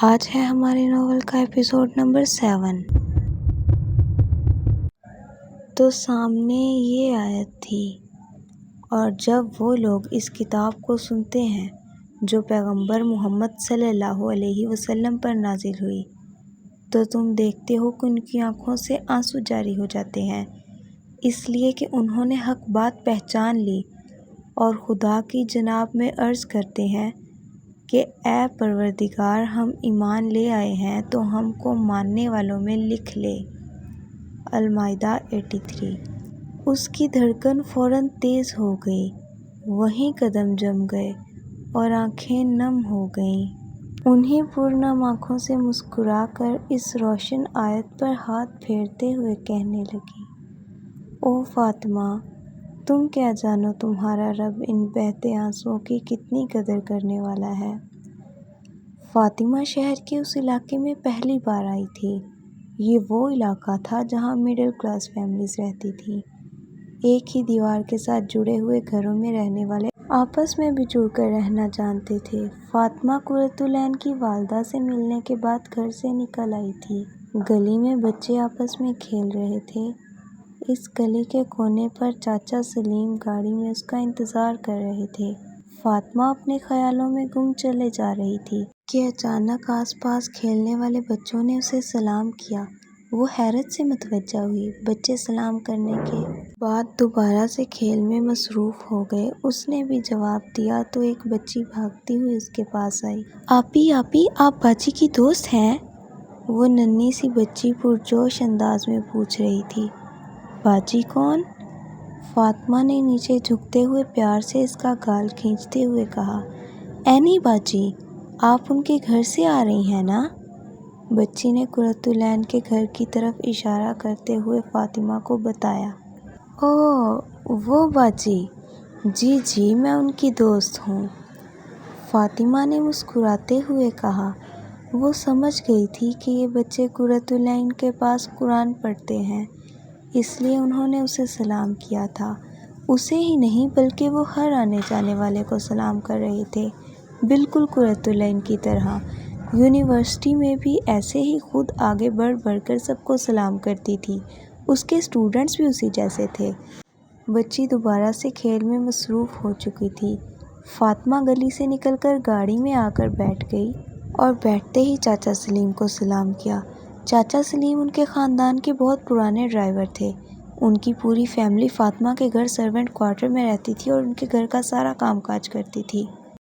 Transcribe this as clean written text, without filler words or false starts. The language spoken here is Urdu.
آج ہے ہمارے ناول کا ایپیسوڈ نمبر 7۔ تو سامنے یہ آیت تھی، اور جب وہ لوگ اس کتاب کو سنتے ہیں جو پیغمبر محمد صلی اللہ علیہ وسلم پر نازل ہوئی، تو تم دیکھتے ہو کہ ان کی آنکھوں سے آنسو جاری ہو جاتے ہیں، اس لیے کہ انہوں نے حق بات پہچان لی، اور خدا کی جناب میں عرض کرتے ہیں کہ اے پروردگار، ہم ایمان لے آئے ہیں تو ہم کو ماننے والوں میں لکھ لے۔ المائدہ 83۔ اس کی دھڑکن فوراً تیز ہو گئی، وہیں قدم جم گئے اور آنکھیں نم ہو گئیں۔ انہیں پرنم آنکھوں سے مسکرا کر اس روشن آیت پر ہاتھ پھیرتے ہوئے کہنے لگیں، او فاطمہ، تم کیا جانو تمہارا رب ان بہتے آنسوؤں کی کتنی قدر کرنے والا ہے۔ فاطمہ شہر کے اس علاقے میں پہلی بار آئی تھی۔ یہ وہ علاقہ تھا جہاں مڈل کلاس فیملیز رہتی تھیں۔ ایک ہی دیوار کے ساتھ جڑے ہوئے گھروں میں رہنے والے آپس میں بھی جڑ کر رہنا جانتے تھے۔ فاطمہ قرۃ العین کی والدہ سے ملنے کے بعد گھر سے نکل آئی تھی۔ گلی میں بچے آپس میں کھیل رہے تھے۔ اس گلی کے کونے پر چاچا سلیم گاڑی میں اس کا انتظار کر رہے تھے۔ فاطمہ اپنے خیالوں میں گم چلے جا رہی تھی کہ اچانک آس پاس کھیلنے والے بچوں نے اسے سلام کیا۔ وہ حیرت سے متوجہ ہوئی۔ بچے سلام کرنے کے بعد دوبارہ سے کھیل میں مصروف ہو گئے۔ اس نے بھی جواب دیا تو ایک بچی بھاگتی ہوئی اس کے پاس آئی۔ آپی، آپی، آپ باجی کی دوست ہیں؟ وہ ننھی سی بچی پرجوش انداز میں پوچھ رہی تھی۔ باجی کون؟ فاطمہ نے نیچے جھکتے ہوئے پیار سے اس کا گال کھینچتے ہوئے کہا، اینی باجی، آپ ان کے گھر سے آ رہی ہیں نا؟ بچی نے قرۃ العین کے گھر کی طرف اشارہ کرتے ہوئے فاطمہ کو بتایا۔ اوہ، وہ باجی، جی جی، میں ان کی دوست ہوں، فاطمہ نے مسکراتے ہوئے کہا۔ وہ سمجھ گئی تھی کہ یہ بچے قرۃ العین کے پاس قرآن پڑھتے ہیں، اس لیے انہوں نے اسے سلام کیا تھا۔ اسے ہی نہیں بلکہ وہ ہر آنے جانے والے کو سلام کر رہے تھے، بالکل قرۃ العین کی طرح۔ یونیورسٹی میں بھی ایسے ہی خود آگے بڑھ بڑھ کر سب کو سلام کرتی تھی۔ اس کے اسٹوڈنٹس بھی اسی جیسے تھے۔ بچی دوبارہ سے کھیل میں مصروف ہو چکی تھی۔ فاطمہ گلی سے نکل کر گاڑی میں آ کر بیٹھ گئی اور بیٹھتے ہی چاچا سلیم کو سلام کیا۔ چاچا سلیم ان کے خاندان کے بہت پرانے ڈرائیور تھے۔ ان کی پوری فیملی فاطمہ کے گھر سرونٹ کوارٹر میں رہتی تھی اور ان کے گھر کا سارا کام کاج کرتی تھی۔